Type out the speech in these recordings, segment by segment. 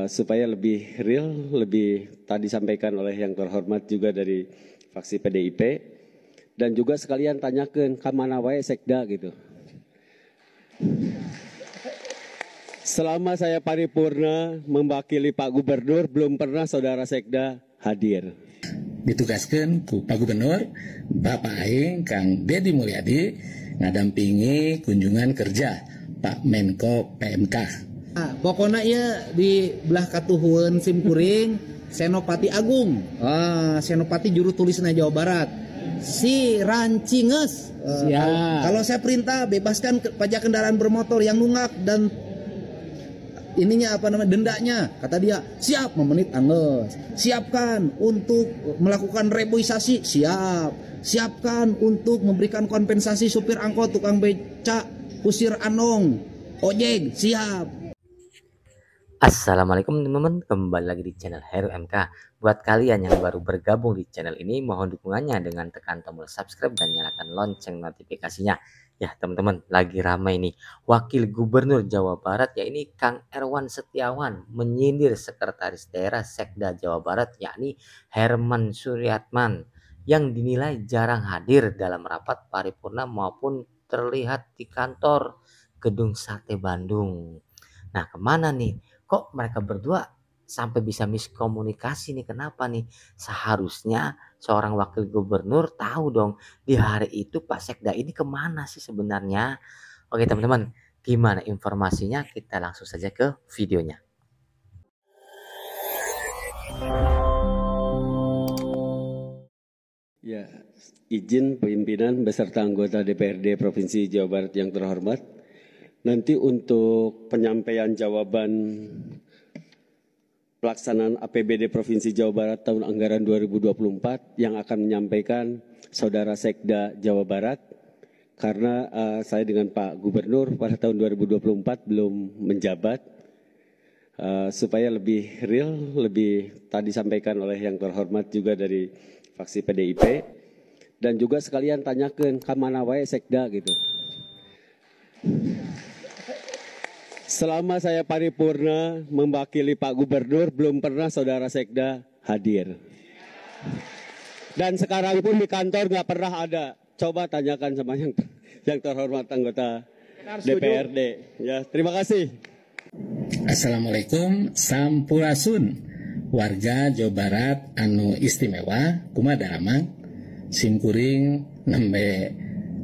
supaya lebih real, lebih tadi disampaikan oleh yang terhormat juga dari fraksi PDIP, dan juga sekalian tanyakan kamana wae sekda gitu. Selama saya paripurna mewakili Pak Gubernur, belum pernah saudara sekda hadir. Ditugaskan ku Pak Gubernur, Bapak Aing Kang Deddy Mulyadi ngadampingi kunjungan kerja Pak Menko PMK. Pokoknya ya di belah katuhun Simkuring Senopati Agung, Senopati juru tulisna Jawa Barat, si Rancinges. Kalau saya perintah bebaskan pajak kendaraan bermotor yang nunggak dan dendanya, kata dia siap memenit angges, siapkan untuk melakukan reboisasi, siapkan untuk memberikan kompensasi supir angkot, tukang beca, kusir anong, ojek, siap. Assalamualaikum teman-teman, kembali lagi di channel Heru MK. Buat kalian yang baru bergabung di channel ini, mohon dukungannya dengan tekan tombol subscribe dan nyalakan lonceng notifikasinya. Ya teman-teman, lagi ramai nih, Wakil Gubernur Jawa Barat yakni Kang Erwan Setiawan menyindir Sekretaris Daerah Sekda Jawa Barat yakni Herman Suryatman yang dinilai jarang hadir dalam rapat paripurna maupun terlihat di kantor Gedung Sate Bandung. Nah kemana nih? Kok mereka berdua sampai bisa miskomunikasi nih? Kenapa nih? Seharusnya seorang wakil gubernur tahu dong di hari itu Pak Sekda ini kemana sih sebenarnya. Oke teman-teman, gimana informasinya? Kita langsung saja ke videonya. Ya, izin pimpinan beserta anggota DPRD Provinsi Jawa Barat yang terhormat. Nanti untuk penyampaian jawaban pelaksanaan APBD Provinsi Jawa Barat tahun anggaran 2024 yang akan menyampaikan Saudara Sekda Jawa Barat. Karena saya dengan Pak Gubernur pada tahun 2024 belum menjabat. Supaya lebih real, lebih tadi disampaikan oleh yang terhormat juga dari fraksi PDIP. Dan juga sekalian tanyakan kamana wae sekda gitu. Selama saya paripurna mewakili Pak Gubernur, belum pernah saudara sekda hadir. Dan sekarang pun di kantor nggak pernah ada. Coba tanyakan sama yang terhormat anggota DPRD. Ya, terima kasih. Assalamualaikum, sampurasun warga Jawa Barat anu istimewa, kumaha damang, simkuring nembe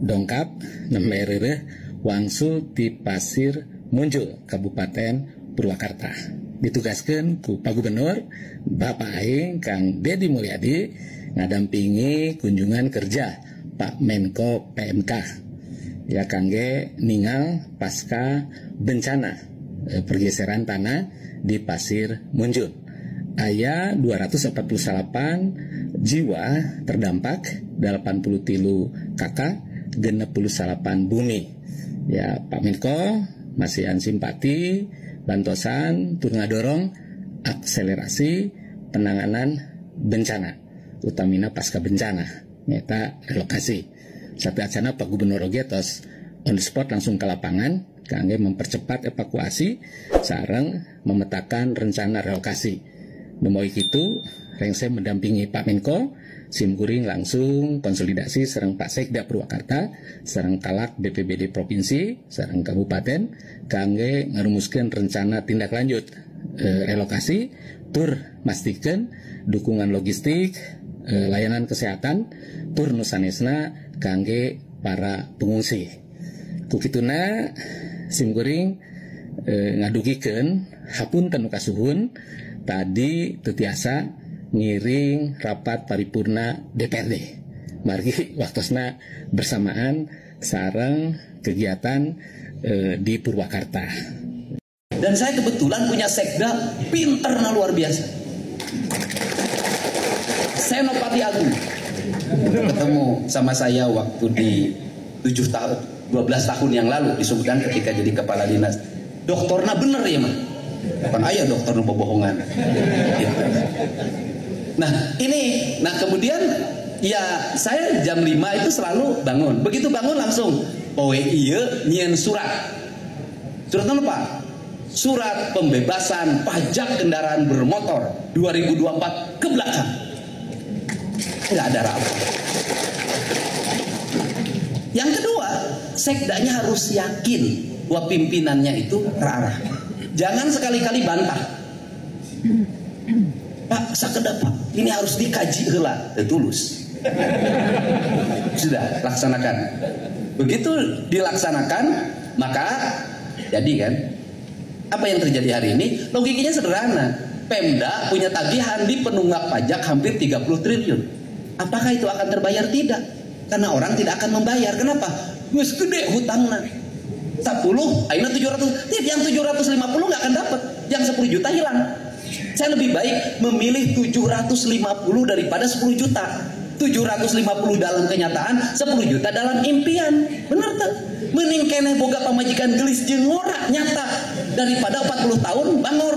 dongkap, nembe reureuh wangsul ti Pasir Muncul, Kabupaten Purwakarta. Ditugaskan ku Pak Gubernur, Bapak Aing Kang Deddy Mulyadi ngadampingi kunjungan kerja Pak Menko PMK. Ya kangge ningal pasca bencana pergeseran tanah di Pasir Muncul. Aya 248 jiwa terdampak, 83 kakak, 69 bumi. Ya Pak Menko masih simpati, bantosan, tur ngadorong akselerasi penanganan bencana, utamina pasca bencana, nyata relokasi. Sampai acana Pak Gubernur oge tos on the spot langsung ke lapangan, kangge mempercepat evakuasi, sareng memetakan rencana relokasi. Memoy kitu, rengse mendampingi Pak Menko, simkuring langsung konsolidasi sareng Pak Sekda Purwakarta, sareng kalak BPBD Provinsi, sareng Kabupaten, kangge ngarumuskeun rencana tindak lanjut relokasi, tur mastikeun dukungan logistik, layanan kesehatan, tur nu sanesna kangge para pengungsi. Kukituna simkuring ngadugikeun hapunten kasuhun tadi teu tiasa ngiring rapat paripurna DPRD. Margi waktosna bersamaan sareng kegiatan di Purwakarta. Dan saya kebetulan punya sekda pinter luar biasa. Senopati Agung ketemu sama saya waktu di 12 tahun yang lalu di Sumedang ketika jadi kepala dinas. Doktorna bener ya mah. Pan aya dokter nu bohongan. Gitu. Nah kemudian ya saya jam 5 itu selalu bangun. Begitu bangun langsung, oh iya nyieun surat. Surat apa? surat pembebasan pajak kendaraan bermotor 2024 ke belakang. Nggak ada rapat. Yang kedua, sekdanya harus yakin bahwa pimpinannya itu terarah. Jangan sekali-kali bantah. Pak, sakedap Pak, ini harus dikaji heula, tulus. Sudah, laksanakan. Begitu dilaksanakan, maka jadi kan, apa yang terjadi hari ini? Logikanya sederhana. Pemda punya tagihan di penunggak pajak hampir 30 triliun. Apakah itu akan terbayar? Tidak. Karena orang tidak akan membayar. Kenapa? Wes gede hutangnya. 10, akhirnya 700. Yang 750 nggak akan dapat. Yang 10 juta hilang. Saya lebih baik memilih 750 daripada 10 juta. 750 dalam kenyataan, 10 juta dalam impian. Bener tak? Mending keneh boga pamajikan gelis jeung ngora nyata daripada 40 tahun bangor.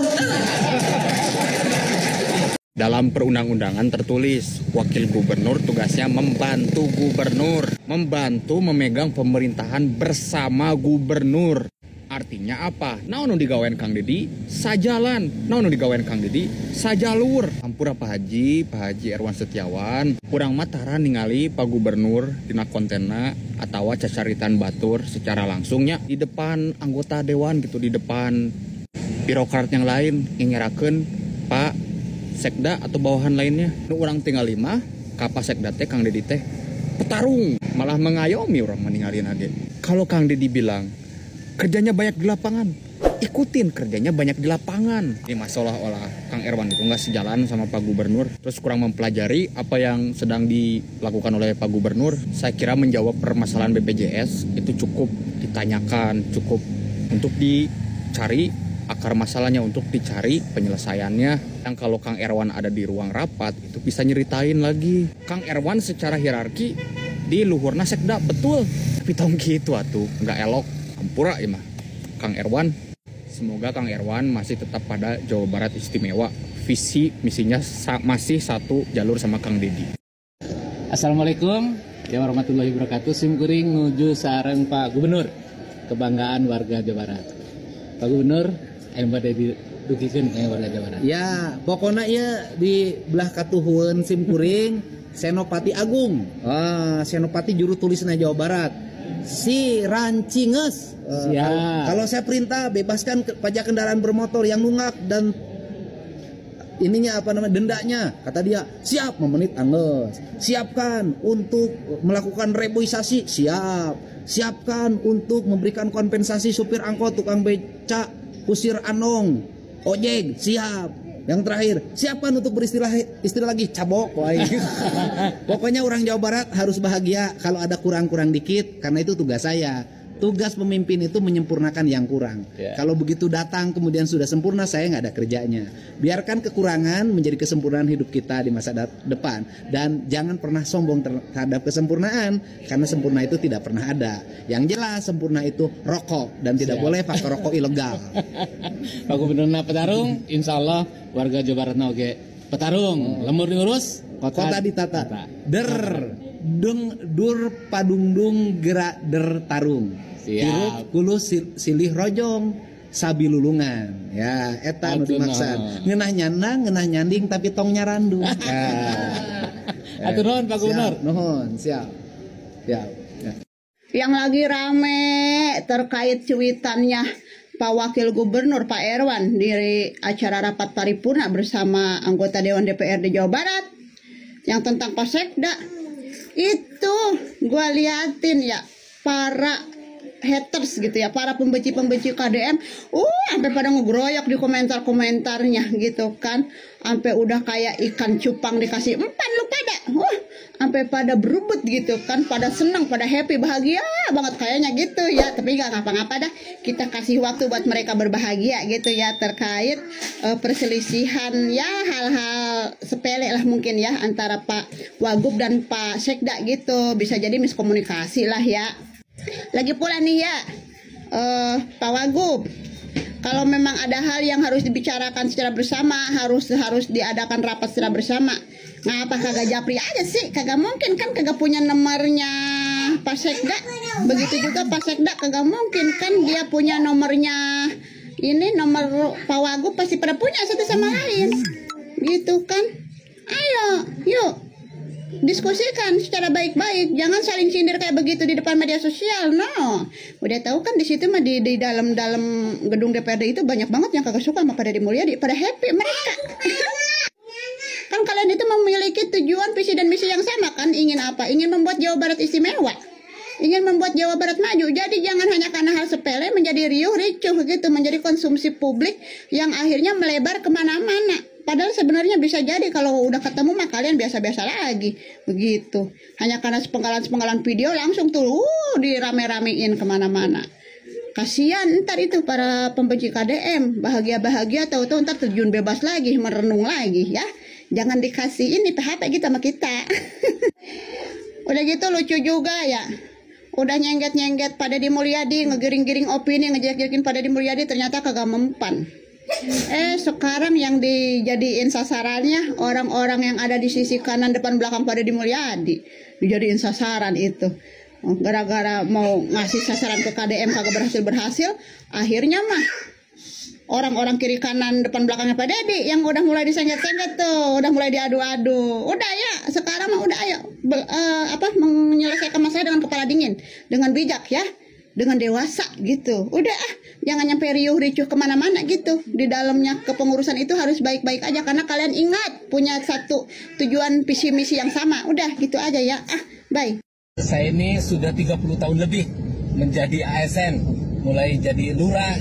Dalam perundang-undangan tertulis, wakil gubernur tugasnya membantu gubernur, membantu memegang pemerintahan bersama gubernur. Artinya apa? Naon nu digawean Kang Dedi? Sajalan. Naon nu digawean Kang Dedi? Sajalur. Ampura Pak Haji Irwan Setiawan, urang mah tara ningali Pak Gubernur dina kontenna atawa cacaritan batur secara langsungnya di depan anggota dewan gitu, di depan birokrat yang lain ngingerakeun Pak Sekda atau bawahan lainnya. Nu urang tinggal 5 ka Pak Sekda teh Kang Dedi teh petarung, malah mengayomi orang meninggalin age. Kalau Kang Dedi bilang kerjanya banyak di lapangan, ikutin kerjanya banyak di lapangan. Ini masalah olah Kang Irwan itu nggak sejalan sama Pak Gubernur, terus kurang mempelajari apa yang sedang dilakukan oleh Pak Gubernur. Saya kira menjawab permasalahan BPJS itu cukup ditanyakan, cukup untuk dicari akar masalahnya, untuk dicari penyelesaiannya. Yang kalau Kang Irwan ada di ruang rapat itu bisa nyeritain lagi. Kang Irwan secara hierarki di luhurna Sekda betul, tapi tong gitu atuh nggak elok. Ampura ya mah Kang Irwan. Semoga Kang Irwan masih tetap pada Jawa Barat istimewa. Visi misinya masih satu jalur sama Kang Dedi. Assalamualaikum warahmatullahi wabarakatuh. Simkuring nuju sareng Pak Gubernur, kebanggaan warga Jawa Barat. Pak Gubernur, bade didugikeun ka warga Jawa Barat. Ya, pokoknya ya di belah katuhun Simkuring Senopati Agung. Senopati juru tulisna Jawa Barat. Si Rancinges. Kalau saya perintah bebaskan pajak kendaraan bermotor yang nunggak dan ininya apa namanya dendanya, kata dia siap memenit angges, siapkan untuk melakukan reboisasi, siapkan untuk memberikan kompensasi supir angkot, tukang beca, kusir anong, ojek, siap. Yang terakhir, siapkan untuk beristilah lagi cabok. Pokoknya orang Jawa Barat harus bahagia. Kalau ada kurang-kurang dikit, karena itu tugas saya. Tugas pemimpin itu menyempurnakan yang kurang. Kalau begitu datang kemudian sudah sempurna, saya nggak ada kerjanya. Biarkan kekurangan menjadi kesempurnaan hidup kita di masa depan. Dan jangan pernah sombong terhadap kesempurnaan, karena sempurna itu tidak pernah ada. Yang jelas sempurna itu rokok, dan tidak boleh faktor rokok ilegal. Pak Gubernur petarung, insya Allah warga Jawa Barat oge petarung, lemur diurus, kota ditata. Dur padungdung gerak der tarung. Hirup kulu silih rojong sabi lulungan. Ya, eta nu dimaksud. Ngeunah nyandang, ngeunah nyanding tapi tong nyarandu. Atur nuhun Pak Gubernur. Nuhun, siap. Ya. Yang lagi rame terkait cuitannya Pak Wakil Gubernur Pak Irwan di acara rapat paripurna bersama anggota Dewan DPRD Jawa Barat yang tentang Pak Sekda. Itu gue liatin ya para haters gitu ya, para pembenci KDM sampai pada ngegroyok di komentarnya gitu kan, sampai udah kayak ikan cupang dikasih empan lu pada sampai pada berebut gitu kan, pada senang, pada happy, bahagia banget kayaknya gitu ya. Tapi nggak ngapa-ngapa dah, kita kasih waktu buat mereka berbahagia gitu ya, terkait perselisihan ya, hal-hal sepele lah mungkin ya antara Pak Wagub dan Pak Sekda gitu, bisa jadi miskomunikasi lah ya. Lagi pula nih ya, Pak Wagub, kalau memang ada hal yang harus dibicarakan secara bersama, harus diadakan rapat secara bersama, ngapa kagak japri aja sih? Kagak mungkin kan, kagak punya nomornya Pak Sekda. Begitu juga Pak Sekda kagak mungkin kan dia punya nomornya ini nomor Pak Wagub pasti pada punya satu sama lain, gitu kan? Ayo, yuk diskusikan secara baik-baik, jangan saling sindir kayak begitu di depan media sosial. No, udah tahu kan di situ mah di dalam gedung DPRD itu banyak banget yang kagak suka sama Pak Deddy Mulyadi, pada happy mereka. Kan kalian itu memiliki tujuan, visi dan misi yang sama kan? Ingin apa? Ingin membuat Jawa Barat istimewa, ingin membuat Jawa Barat maju. Jadi jangan hanya karena hal sepele menjadi riuh ricuh gitu, menjadi konsumsi publik yang akhirnya melebar kemana-mana. Padahal sebenarnya bisa jadi kalau udah ketemu mah kalian biasa-biasa lagi begitu. Hanya karena sepenggalan video langsung tuh dirame-ramein kemana-mana. Kasihan ntar itu para pembenci KDM, bahagia-bahagia tahu-tahu ntar terjun bebas lagi, merenung lagi ya. Jangan dikasih ini PHP gitu sama kita. Udah gitu lucu juga ya. Udah nyengget-nyengget Pak Deddy Mulyadi, ngegiring-giring opini, ngejek-jekin Pak Deddy Mulyadi, ternyata kagak mempan. Sekarang yang dijadiin sasarannya orang-orang yang ada di sisi kanan depan belakang Pak Deddy Mulyadi, dijadiin sasaran itu. Gara-gara mau ngasih sasaran ke KDM kagak berhasil, akhirnya mah orang-orang kiri kanan depan belakangnya Pak Deddy yang udah mulai disengget-sengget tuh, udah mulai diadu-adu. Udah ya, sekarang mah udah ayo menyelesaikan masalah dengan kepala dingin, dengan bijak ya, dengan dewasa gitu. Udah jangan nyampe riuh ricuh kemana-mana gitu. Di dalamnya kepengurusan itu harus baik-baik aja, karena kalian ingat punya satu tujuan visi misi yang sama. Udah gitu aja ya. Bye. Saya ini sudah 30 tahun lebih menjadi ASN, mulai jadi lurah,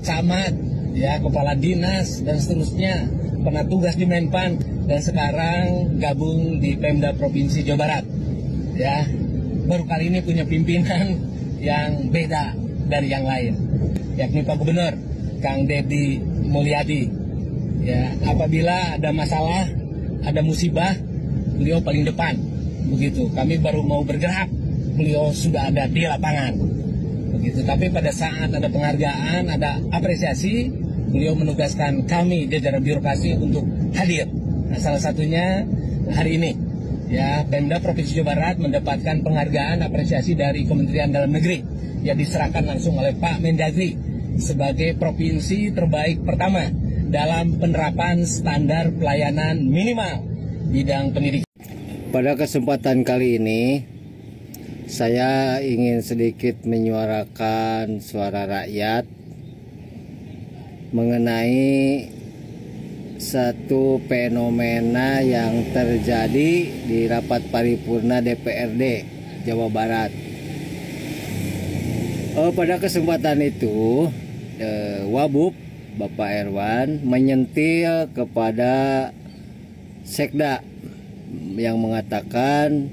camat, ya kepala dinas dan seterusnya, pernah tugas di Menpan dan sekarang gabung di Pemda Provinsi Jawa Barat. Ya, baru kali ini punya pimpinan yang beda dari yang lain, yakni Pak Gubernur Kang Deddy Mulyadi. Ya, apabila ada masalah, ada musibah, beliau paling depan. Begitu, kami baru mau bergerak, beliau sudah ada di lapangan. Begitu, tapi pada saat ada penghargaan, ada apresiasi, beliau menugaskan kami jajaran birokrasi untuk hadir. Nah, salah satunya hari ini, ya, Pemda Provinsi Jawa Barat mendapatkan penghargaan apresiasi dari Kementerian Dalam Negeri yang diserahkan langsung oleh Pak Mendagri sebagai provinsi terbaik pertama dalam penerapan standar pelayanan minimal bidang pendidikan. Pada kesempatan kali ini, saya ingin sedikit menyuarakan suara rakyat mengenai satu fenomena yang terjadi di rapat paripurna DPRD Jawa Barat. Pada kesempatan itu, Wabub Bapak Erwan menyentil kepada Sekda yang mengatakan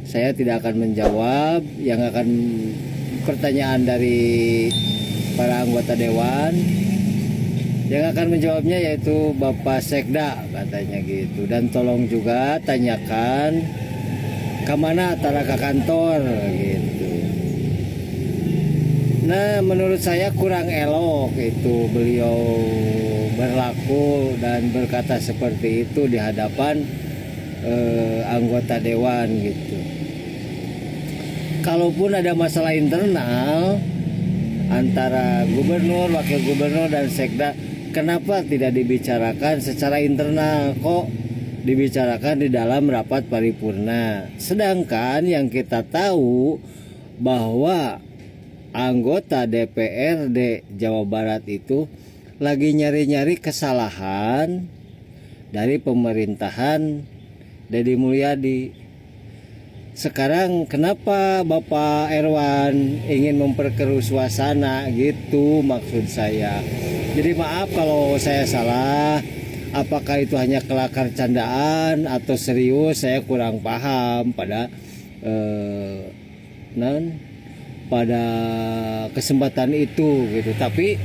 saya tidak akan menjawab, yang akan pertanyaan dari para anggota dewan, yang akan menjawabnya yaitu Bapak Sekda katanya gitu, dan tolong juga tanyakan kemana antara ke kantor gitu. Nah, menurut saya kurang elok itu beliau berlaku dan berkata seperti itu di hadapan anggota dewan gitu. Kalaupun ada masalah internal antara gubernur, wakil gubernur dan sekda, kenapa tidak dibicarakan secara internal, kok dibicarakan di dalam rapat paripurna? Sedangkan yang kita tahu bahwa anggota DPRD Jawa Barat itu lagi nyari-nyari kesalahan dari pemerintahan Deddy Mulyadi. Sekarang kenapa Bapak Erwan ingin memperkeruh suasana gitu maksud saya. Jadi maaf kalau saya salah, apakah itu hanya kelakar candaan atau serius, saya kurang paham pada pada kesempatan itu gitu. Tapi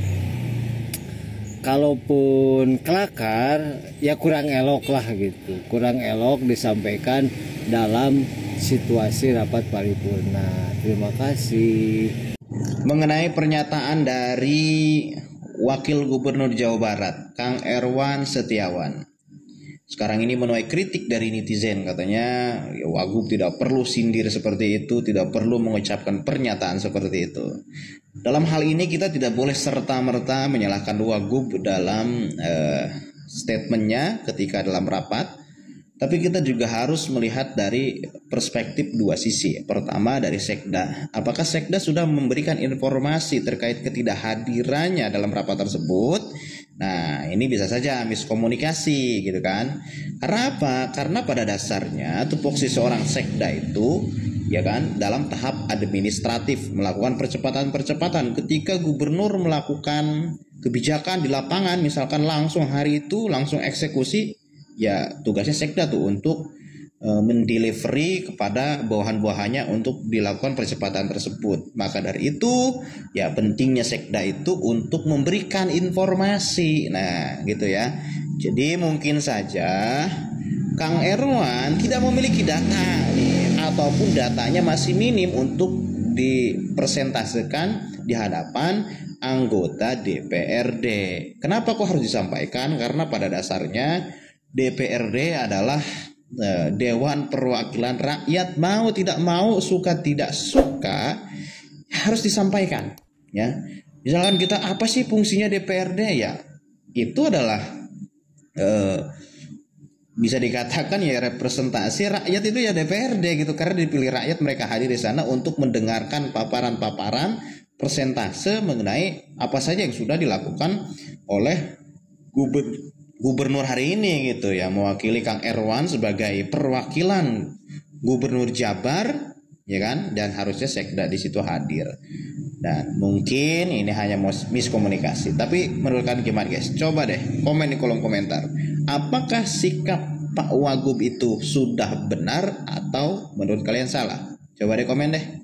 kalaupun kelakar ya kurang elok lah gitu, kurang elok disampaikan dalam situasi rapat paripurna. Terima kasih. Mengenai pernyataan dari Wakil Gubernur Jawa Barat Kang Erwan Setiawan, sekarang ini menuai kritik dari netizen, katanya ya, Wagub tidak perlu sindir seperti itu, tidak perlu mengucapkan pernyataan seperti itu. Dalam hal ini kita tidak boleh serta-merta menyalahkan Wagub dalam statementnya ketika dalam rapat, tapi kita juga harus melihat dari perspektif dua sisi. Pertama dari Sekda, apakah Sekda sudah memberikan informasi terkait ketidakhadirannya dalam rapat tersebut? Nah, ini bisa saja miskomunikasi gitu kan. Karena apa? Karena pada dasarnya tupoksi seorang Sekda itu ya kan dalam tahap administratif melakukan percepatan-percepatan. Ketika gubernur melakukan kebijakan di lapangan, misalkan langsung hari itu langsung eksekusi, ya tugasnya Sekda tuh untuk mendelivery kepada bawahan-bawahannya untuk dilakukan percepatan tersebut. Maka dari itu ya pentingnya Sekda itu untuk memberikan informasi. Nah gitu ya. Jadi mungkin saja Kang Erwan tidak memiliki data nih, ataupun datanya masih minim untuk dipresentasikan di hadapan anggota DPRD. Kenapa kok harus disampaikan? Karena pada dasarnya DPRD adalah Dewan Perwakilan Rakyat, mau tidak mau, suka tidak suka harus disampaikan ya. Misalkan kita apa sih fungsinya DPRD, ya itu adalah bisa dikatakan ya representasi rakyat itu ya DPRD gitu, karena dipilih rakyat, mereka hadir di sana untuk mendengarkan paparan-paparan persentase mengenai apa saja yang sudah dilakukan oleh gubernur hari ini gitu ya, mewakili Kang Erwan sebagai perwakilan Gubernur Jabar ya kan, dan harusnya Sekda di situ hadir. Dan mungkin ini hanya miskomunikasi, tapi menurut kalian gimana guys? Coba deh komen di kolom komentar, apakah sikap Pak Wagub itu sudah benar atau menurut kalian salah? Coba deh komen deh.